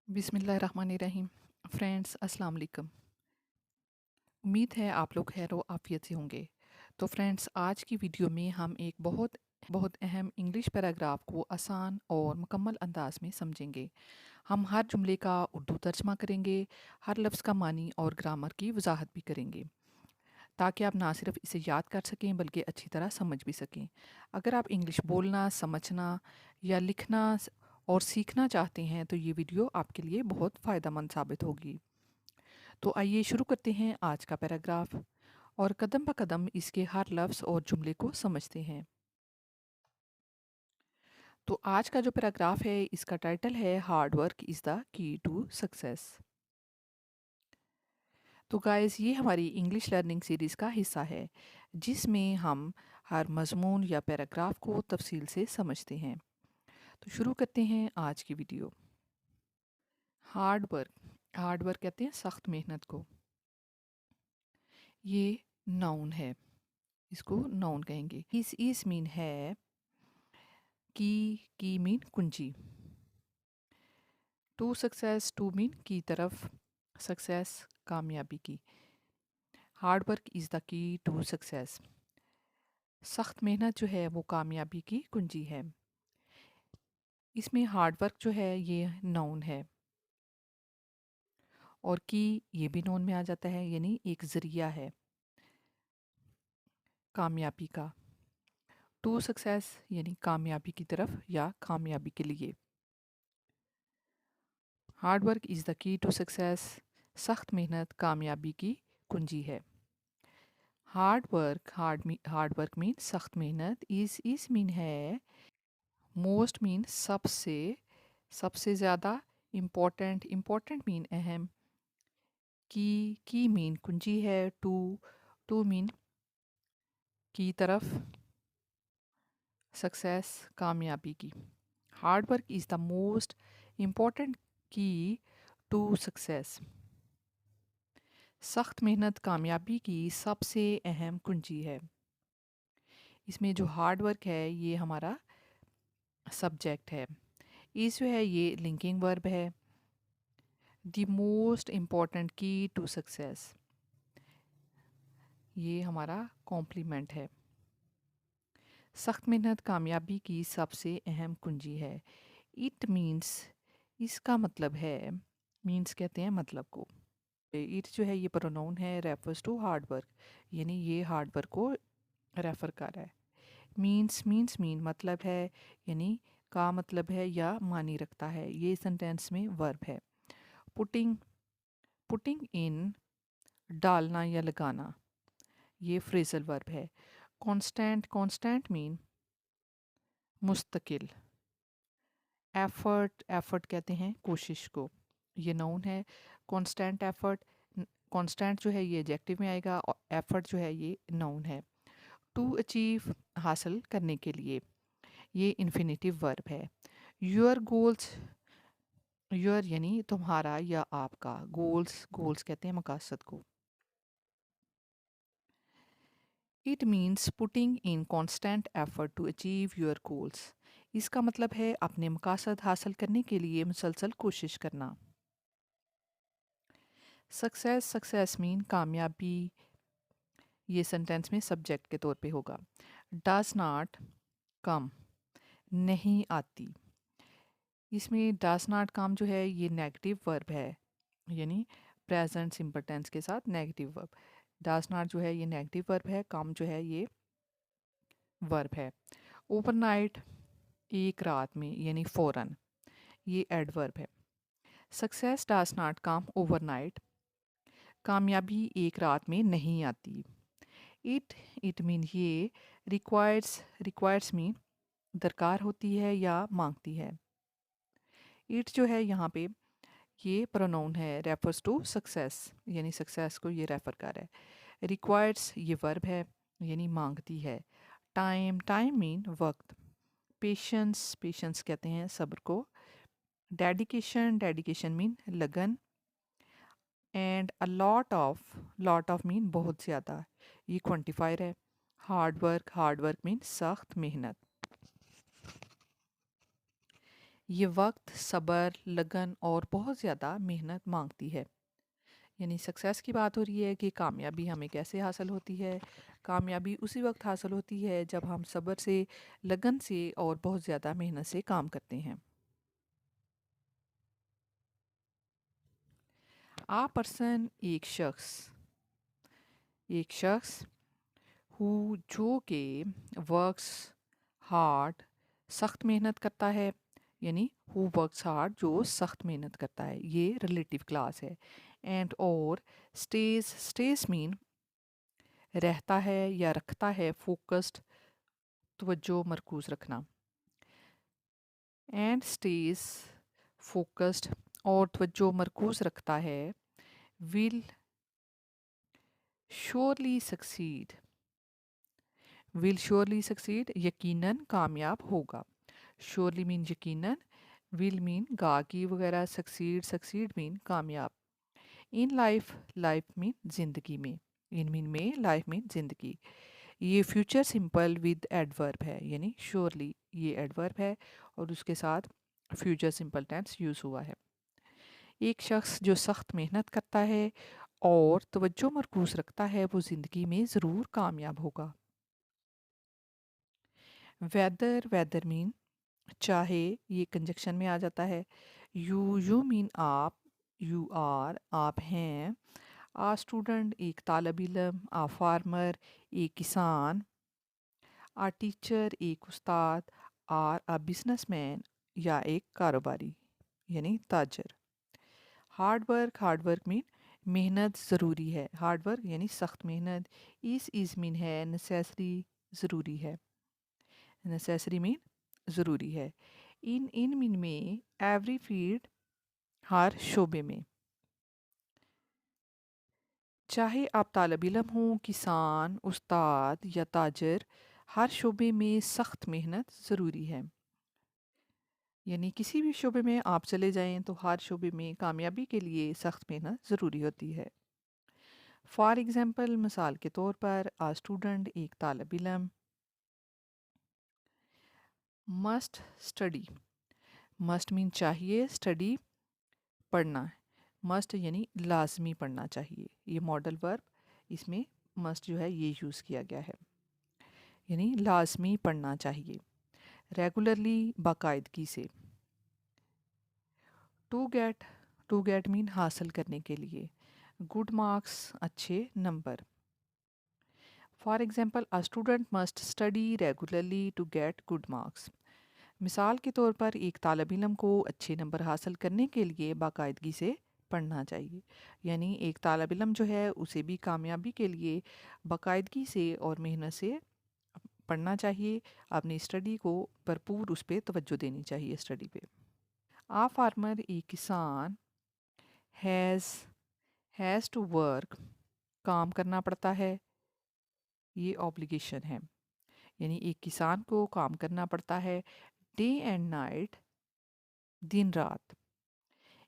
बिस्मिल्लाहिर्रहमानिर्रहीम। फ्रेंड्स, अस्सलाम वालेकुम। उम्मीद है आप लोग खैर व आफियत से होंगे। तो फ्रेंड्स, आज की वीडियो में हम एक बहुत बहुत अहम इंग्लिश पैराग्राफ को आसान और मुकम्मल अंदाज में समझेंगे। हम हर जुमले का उर्दू तर्जमा करेंगे, हर लफ्ज़ का मानी और ग्रामर की वजाहत भी करेंगे, ताकि आप ना सिर्फ इसे याद कर सकें बल्कि अच्छी तरह समझ भी सकें। अगर आप इंग्लिश बोलना, समझना या लिखना और सीखना चाहते हैं तो ये वीडियो आपके लिए बहुत फ़ायदेमंद साबित होगी। तो आइए शुरू करते हैं आज का पैराग्राफ और कदम ब कदम इसके हर लफ्ज़ और जुमले को समझते हैं। तो आज का जो पैराग्राफ है इसका टाइटल है hard work is the key to success. तो गाइस, ये हमारी इंग्लिश लर्निंग सीरीज़ का हिस्सा है जिसमें हम हर मज़मून या पैराग्राफ को तफसील से समझते हैं। तो शुरू करते हैं आज की वीडियो। हार्ड वर्क कहते हैं सख्त मेहनत को। ये नाउन है, इसको नाउन कहेंगे। इस मीन है की मीन कुंजी। टू सक्सेस, टू मीन की तरफ, सक्सेस कामयाबी की। Hard work is the key to success. सख्त मेहनत जो है वो कामयाबी की कुंजी है। इसमें हार्ड वर्क जो है ये नाउन है और की ये भी नाउन में आ जाता है, यानी एक ज़रिया है कामयाबी का। टू सक्सेस यानी कामयाबी की तरफ या कामयाबी के लिए। Hard work is the key to success. सख्त मेहनत कामयाबी की कुंजी है। हार्ड वर्क मीन सख्त मेहनत। इस मीन है मोस्ट मीन सबसे, सबसे ज़्यादा। इम्पोर्टेंट मीन अहम। की मीन कुंजी है। टू मीन की तरफ, सक्सेस कामयाबी की। Hard work is the most important की टू सक्सेस। सख्त मेहनत कामयाबी की सबसे अहम कुंजी है। इसमें जो हार्ड वर्क है ये हमारा सब्जेक्ट है। इस जो है ये लिंकिंग वर्ब है। द मोस्ट इम्पॉर्टेंट की टू सक्सेस, ये हमारा कॉम्प्लीमेंट है। सख्त मेहनत कामयाबी की सबसे अहम कुंजी है। इट मीन्स, इसका मतलब है, मीन्स कहते हैं मतलब को। इट जो है ये प्रोनाउन है, रेफर्स टू हार्ड वर्क, यानी ये हार्ड वर्क को रेफर कर रहा है। मीन्स मीन मतलब है, यानी का मतलब है या मानी रखता है। ये सेंटेंस में वर्ब है। पुटिंग, पुटिंग इन डालना या लगाना, ये फ्रेजल वर्ब है। कांस्टेंट, कांस्टेंट मीन मुस्तकिल। एफर्ट कहते हैं कोशिश को, ये नाउन है। कांस्टेंट एफर्ट, कांस्टेंट जो है ये एडजेक्टिव में आएगा और एफर्ट जो है ये नाउन है। टू अचीव हासिल करने के लिए, ये इन्फिनेटिव वर्ब है। योर गोल्स, योर यानी तुम्हारा या आपका, गोल्स, गोल्स कहते हैं मकसद को। It means putting in constant effort to achieve your goals. इसका मतलब है अपने मकसद हासिल करने के लिए मुसलसल कोशिश करना। सक्सेस, सक्सेस मीन कामयाबी, ये सेंटेंस में सब्जेक्ट के तौर पे होगा। डज नॉट कम, नहीं आती। इसमें डज नॉट कम जो है ये नेगेटिव वर्ब है, यानी प्रेजेंट सिंपल टेंस के साथ नेगेटिव वर्ब। डज नॉट जो है ये नेगेटिव वर्ब है, कम जो है ये वर्ब है। ओवरनाइट, एक रात में यानी फ़ौरन, ये एडवर्ब है। Success does not come overnight, कामयाबी एक रात में नहीं आती। इट, इट मीन ये। रिक्वायर्स, रिक्वायर्स मीन दरकार होती है या मांगती है। इट जो है यहाँ पे ये प्रोनाउन है, रेफर्स टू सक्सेस, यानी सक्सेस को ये रेफर कर रहा है। रिक्वायर्स ये वर्ब है, यानी मांगती है। टाइम, टाइम मीन वक्त। पेशेंस, पेशेंस कहते हैं सब्र को। डेडिकेशन, डेडिकेशन मीन लगन। And a lot of mean बहुत ज़्यादा, ये क्वांटिफायर है। हार्ड वर्क मीन सख्त मेहनत। ये वक्त, सब्र, लगन और बहुत ज़्यादा मेहनत मांगती है। यानी सक्सेस की बात हो रही है कि कामयाबी हमें कैसे हासिल होती है। कामयाबी उसी वक्त हासिल होती है जब हम सब्र से, लगन से और बहुत ज़्यादा मेहनत से काम करते हैं। आ पर्सन एक शख्स हु जो के वर्क्स हार्ड सख्त मेहनत करता है। यानी हु वर्क्स हार्ड जो सख्त मेहनत करता है, ये रिलेटिव क्लास है। एंड और स्टेज मीन रहता है या रखता है, फोकस्ड तवज्जो मरकूज रखना। एंड स्टेज फोकस्ड और तवज्जो मरकूज रखता है, will surely succeed. Will surely succeed यकीनन कामयाब होगा। श्योरली मीन यकीनन, विल मीन गाकी वगैरह, सक्सीड मीन कामयाब। इन लाइफ, लाइफ मीन जिंदगी में, इन मीन में, लाइफ मीन जिंदगी। ये फ्यूचर सिंपल विद एडवर्ब है, यानी श्योरली ये एडवर्ब है और उसके साथ फ्यूचर सिंपल टेंस यूज़ हुआ है। एक शख्स जो सख्त मेहनत करता है और तवज्जो मरकूज रखता है, वो ज़िंदगी में ज़रूर कामयाब होगा। वेदर मीन चाहे, ये कंजक्शन में आ जाता है। यू मीन आप, यू आर आप हैं। आ स्टूडेंट एक तालब इलम, आ फार्मर एक किसान, आ टीचर एक उस्ताद, आर आ बिजनेसमैन या एक कारोबारी यानी ताजर। हार्ड वर्क मीन मेहनत ज़रूरी है। हार्ड वर्क यानी सख्त मेहनत। इज़ मीन है नेसेसरी, ज़रूरी है। नेसेसरी मीन ज़रूरी है। इन मीन में एवरी फील्ड, हर शोबे में। चाहे आप तालब इलम हो, किसान, उस्ताद या ताजर, हर शोबे में सख्त मेहनत ज़रूरी है। यानी किसी भी शोबे में आप चले जाएं तो हर शोबे में कामयाबी के लिए सख्त मेहनत ज़रूरी होती है। फॉर एग्ज़ाम्पल, मिसाल के तौर पर, आ स्टूडेंट एक तालब इलम मस्ट स्टडी। मस्ट मीन चाहिए, स्टडी पढ़ना। मस्ट यानी लाजमी पढ़ना चाहिए। ये मॉडल वर्ब, इसमें मस्ट जो है ये यूज़ किया गया है, यानी लाजमी पढ़ना चाहिए। रेगुलरली बाकायदगी से। To get to get mean हासिल करने के लिए। गुड मार्क्स अच्छे नंबर। For example, a student must study regularly to get good marks. मिसाल के तौर पर, एक तालब इलम को अच्छे नंबर हासिल करने के लिए बाकायदगी से पढ़ना चाहिए। यानी एक तालब इलम जो है उसे भी कामयाबी के लिए बाकायदगी से और मेहनत से पढ़ना चाहिए। अपनी स्टडी को भरपूर उस पर तवज्जो देनी चाहिए, स्टडी पे। आ फार्मर एक किसान हैज़ हैज़ टू वर्क, काम करना पड़ता है, ये ऑब्लिगेशन है। यानी एक किसान को काम करना पड़ता है डे एंड नाइट, दिन रात।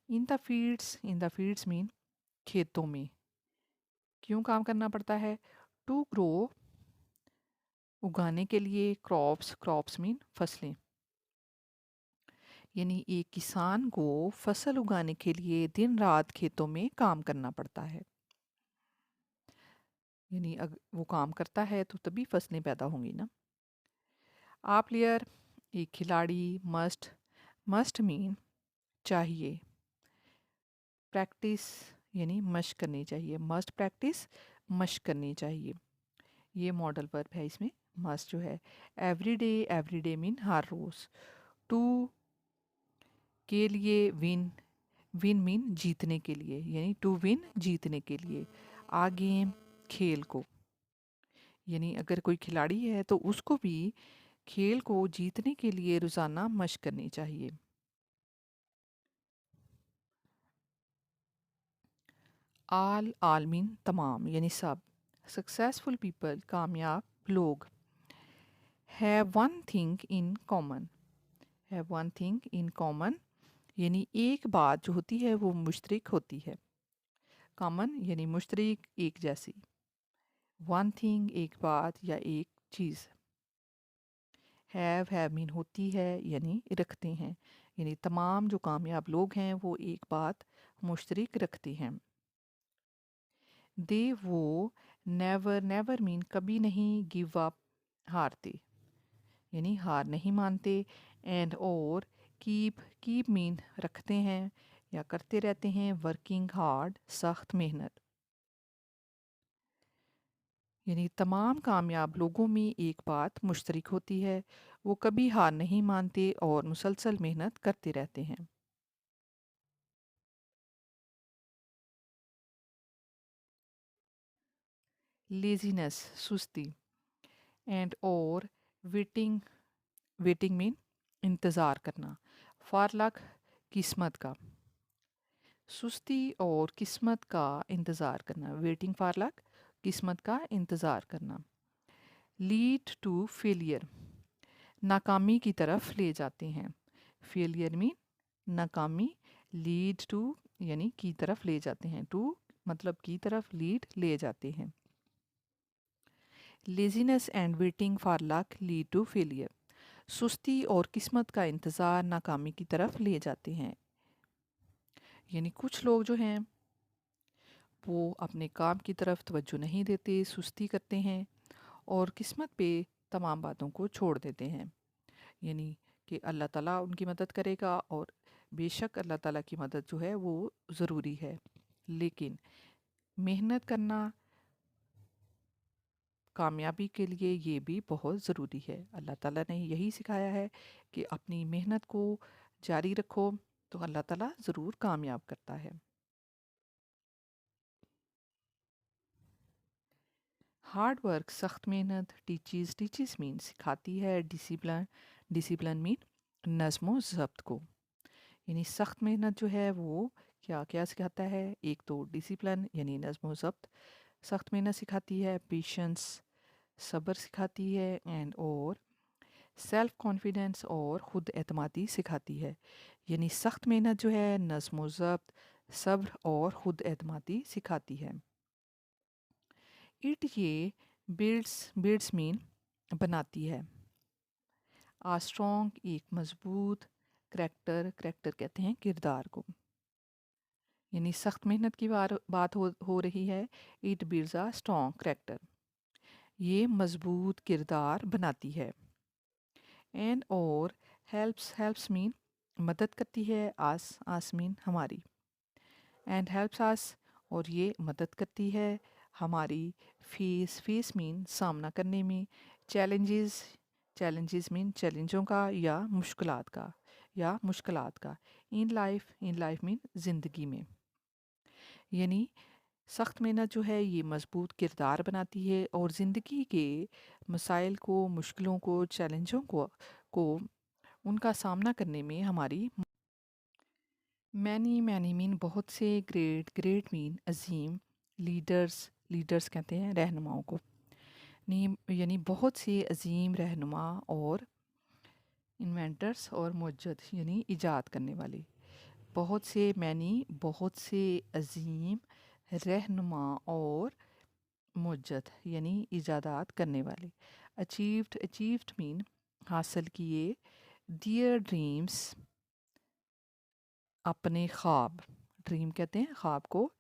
इन द फील्ड्स मीन खेतों में। क्यों काम करना पड़ता है? टू ग्रो उगाने के लिए, क्रॉप्स मीन फसलें। यानी एक किसान को फसल उगाने के लिए दिन रात खेतों में काम करना पड़ता है। यानी अगर वो काम करता है तो तभी फसलें पैदा होंगी ना। आ प्लेयर एक खिलाड़ी मस्ट मीन चाहिए। प्रैक्टिस यानी मशक करनी चाहिए। मस्ट प्रैक्टिस, मशक करनी चाहिए। ये मॉडल वर्ब है, इसमें मस्ट जो है। एवरी डे मीन हर रोज़। टू के लिए, विन मीन जीतने के लिए, यानी टू विन जीतने के लिए। आ गेम खेल को, यानी अगर कोई खिलाड़ी है तो उसको भी खेल को जीतने के लिए रोज़ाना मशक करनी चाहिए। आल मीन तमाम यानी सब। सक्सेसफुल पीपल कामयाब लोग। Have one thing in common. Have one thing in common यानी एक बात जो होती है वो मुश्तरक होती है। कॉमन यानी मुश्तरक, एक जैसी। वन थिंग एक बात या एक चीज़। हैव मीन होती है यानी रखते हैं, यानी तमाम जो कामयाब लोग हैं वो एक बात मुश्तरक रखते हैं। दे वो नेवर नेवर मीन कभी नहीं गिव अप हारते, यानी हार नहीं मानते। एंड और कीप कीप मीन रखते हैं या करते रहते हैं, वर्किंग हार्ड सख्त मेहनत। यानी तमाम कामयाब लोगों में एक बात मुश्तरक होती है, वो कभी हार नहीं मानते और मुसलसल मेहनत करते रहते हैं। लेजीनेस सुस्ती। एंड और वेटिंग वेटिंग मीन इंतज़ार करना। फॉर लक किस्मत का। सुस्ती और किस्मत का इंतज़ार करना, वेटिंग फॉर लक किस्मत का इंतज़ार करना। लीड टू फेलियर नाकामी की तरफ ले जाते हैं। फेलियर मीन नाकामी, लीड टू यानी की तरफ ले जाते हैं, टू मतलब की तरफ, लीड ले जाते हैं। Laziness and waiting for luck lead to failure. सुस्ती और किस्मत का इंतज़ार नाकामी की तरफ ले जाते हैं। यानी कुछ लोग जो हैं वो अपने काम की तरफ तवज्जो नहीं देते, सुस्ती करते हैं और किस्मत पे तमाम बातों को छोड़ देते हैं। यानी कि अल्लाह ताला उनकी मदद करेगा और बेशक अल्लाह ताला की मदद जो है वो ज़रूरी है, लेकिन मेहनत करना कामयाबी के लिए ये भी बहुत ज़रूरी है। अल्लाह ताला ने यही सिखाया है कि अपनी मेहनत को जारी रखो तो अल्लाह ताला ज़रूर कामयाब करता है। हार्ड वर्क सख्त मेहनत, टीचीज़ टीचीज़ मीन सिखाती है, डिसिप्लिन डिसिप्लिन मीन नज़्म व ज़ब्त को। यानी सख्त मेहनत जो है वो क्या क्या सिखाता है, एक तो डिसिप्लिन यानी नज़्म व ज़ब्त सख्त मेहनत सिखाती है, पेशेंस सब्र सिखाती है, एंड और सेल्फ कॉन्फिडेंस और ख़ुद एतमादी सिखाती है। यानी सख्त मेहनत जो है नज़्म व ज़ब्त, सब्र और ख़ुद एतमादी सिखाती है। इट ये बिल्ड्स बिल्ड्स मीन बनाती है। आ स्ट्रॉन्ग एक मजबूत, करैक्टर करैक्टर कहते हैं किरदार को। यानी सख्त मेहनत की बात हो रही है। It builds a strong character, ये मजबूत किरदार बनाती है। एंड और हेल्प्स हेल्प्स मीन मदद करती है, आस आस मीन हमारी। एंड हेल्प्स आस और ये मदद करती है हमारी, फेस फेस मीन सामना करने में, चैलेंजेस चैलेंजेस मीन चैलेंजों का या मुश्किलात का, इन लाइफ मीन ज़िंदगी में। यानी सख्त मेहनत जो है ये मजबूत किरदार बनाती है और ज़िंदगी के मसाइल को, मुश्किलों को, चैलेंजों को उनका सामना करने में हमारी। मैनी मैनी मीन बहुत से, ग्रेट ग्रेट मीन अजीम, लीडर्स लीडर्स कहते हैं रहनुमाओं को। यानी बहुत से अजीम रहनुमा और इन्वेंटर्स और मुजद यानी इजाद करने वाले। बहुत से मैनी बहुत से अजीम रहनुमा और मुजद यानी इजादात करने वाले। अचीव्ड अचीव्ड मीन हासिल किए, डियर ड्रीम्स अपने ख्वाब, ड्रीम कहते हैं ख्वाब को,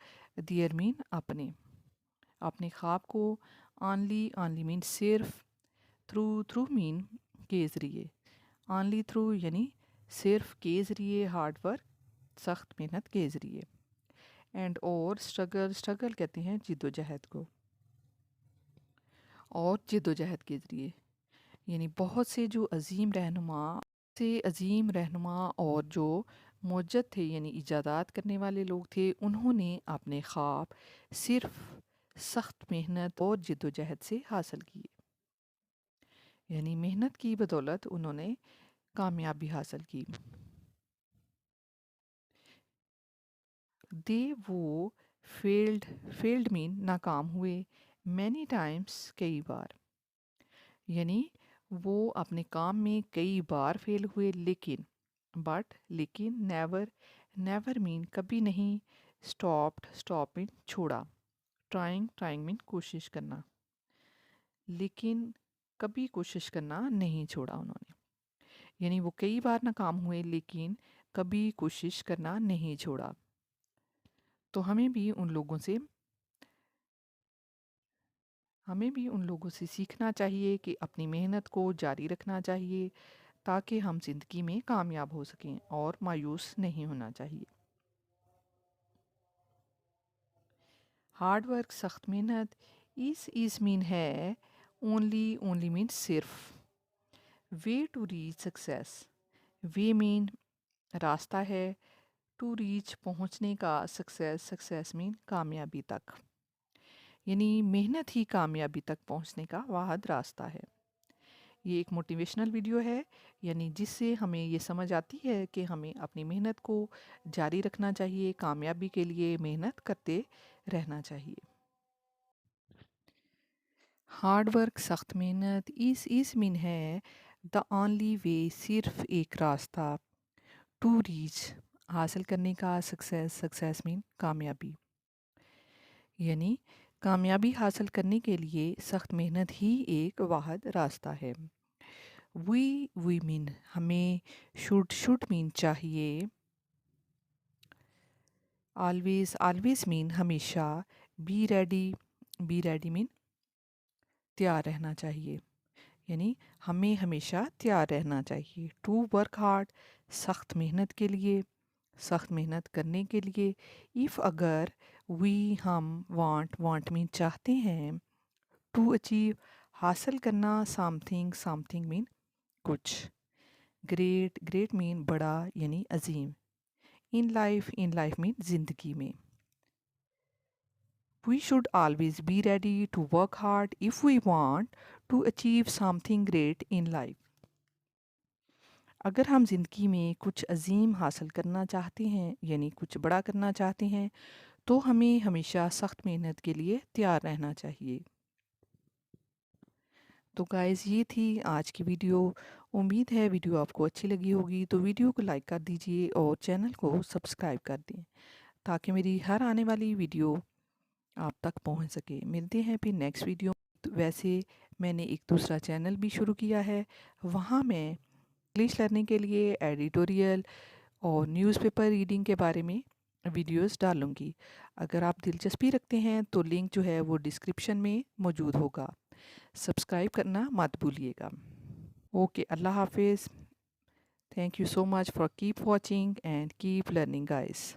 डियर मीन अपने, अपने ख्वाब को। ऑनली ऑनली मीन सिर्फ, थ्रू थ्रू मीन के ज़रिए, ऑनली थ्रू यानी सिर्फ के ज़रिए, हार्ड वर्क सख्त मेहनत के ज़रिए। एंड और स्ट्रगल स्ट्रगल कहते हैं जिद्दोजहद को, और जिद्दोजहद के ज़रिए। यानी बहुत से जो अजीम रहनुमा और जो मुजद थे यानी इजादात करने वाले लोग थे, उन्होंने अपने ख्वाब सिर्फ सख्त मेहनत और जिद्दोजहद से हासिल किए। यानी मेहनत की बदौलत उन्होंने कामयाबी हासिल की। दे वो फेल्ड फेल्ड मीन नाकाम हुए, मैनी टाइम्स कई बार। यानी वो अपने काम में कई बार फेल हुए, लेकिन लेकिन नेवर नेवर मीन कभी नहीं, स्टॉप मीन छोड़ा, ट्राइंग मीन कोशिश करना, लेकिन कभी कोशिश करना नहीं छोड़ा उन्होंने। यानी वो कई बार नाकाम हुए लेकिन कभी कोशिश करना नहीं छोड़ा। तो हमें भी उन लोगों से सीखना चाहिए कि अपनी मेहनत को जारी रखना चाहिए ताकि हम ज़िंदगी में कामयाब हो सकें और मायूस नहीं होना चाहिए। हार्ड वर्क सख्त मेहनत इस मीन है ओनली मीन सिर्फ। Way to reach success, way mean रास्ता है, टू रीच पहुंचने का, सक्सेस मीन कामयाबी तक। यानी मेहनत ही कामयाबी तक पहुंचने का वाहद रास्ता है। ये एक मोटिवेशनल वीडियो है, यानी जिससे हमें ये समझ आती है कि हमें अपनी मेहनत को जारी रखना चाहिए, कामयाबी के लिए मेहनत करते रहना चाहिए। हार्ड वर्क सख्त मेहनत इस मीन है द ओनली वे, सिर्फ एक रास्ता, टू रीच हासिल करने का, सक्सेस मीन कामयाबी। यानी कामयाबी हासिल करने के लिए सख्त मेहनत ही एक वाहद रास्ता है। वी मीन हमें, शुड मीन चाहिए, ऑलवेज मीन हमेशा, बी रेडी मीन तैयार रहना चाहिए। यानी हमें हमेशा तैयार रहना चाहिए। टू वर्क हार्ड सख्त मेहनत के लिए, सख्त मेहनत करने के लिए। इफ़ अगर वी हम वांट मीन चाहते हैं, टू अचीव हासिल करना, समथिंग मीन कुछ। ग्रेट मीन बड़ा यानी अजीम। इन लाइफ मीन ज़िंदगी में। We should always be ready to work hard if we want to achieve something great in life. अगर हम ज़िंदगी में कुछ अजीम हासिल करना चाहते हैं, यानी कुछ बड़ा करना चाहते हैं, तो हमें हमेशा सख्त मेहनत के लिए तैयार रहना चाहिए। तो गाइस, ये थी आज की वीडियो। उम्मीद है वीडियो आपको अच्छी लगी होगी। तो वीडियो को लाइक कर दीजिए और चैनल को सब्सक्राइब कर दें ताकि मेरी हर आने वाली वीडियो आप तक पहुंच सके। मिलते हैं फिर नेक्स्ट वीडियो। तो वैसे मैंने एक दूसरा चैनल भी शुरू किया है, वहाँ मैं इंग्लिश लर्निंग के लिए एडिटोरियल और न्यूज़पेपर रीडिंग के बारे में वीडियोस डालूँगी। अगर आप दिलचस्पी रखते हैं तो लिंक जो है वो डिस्क्रिप्शन में मौजूद होगा। सब्सक्राइब करना मत भूलिएगा। ओके, अल्लाह हाफिज़। Thank you so much for keep watching and keep learning guys.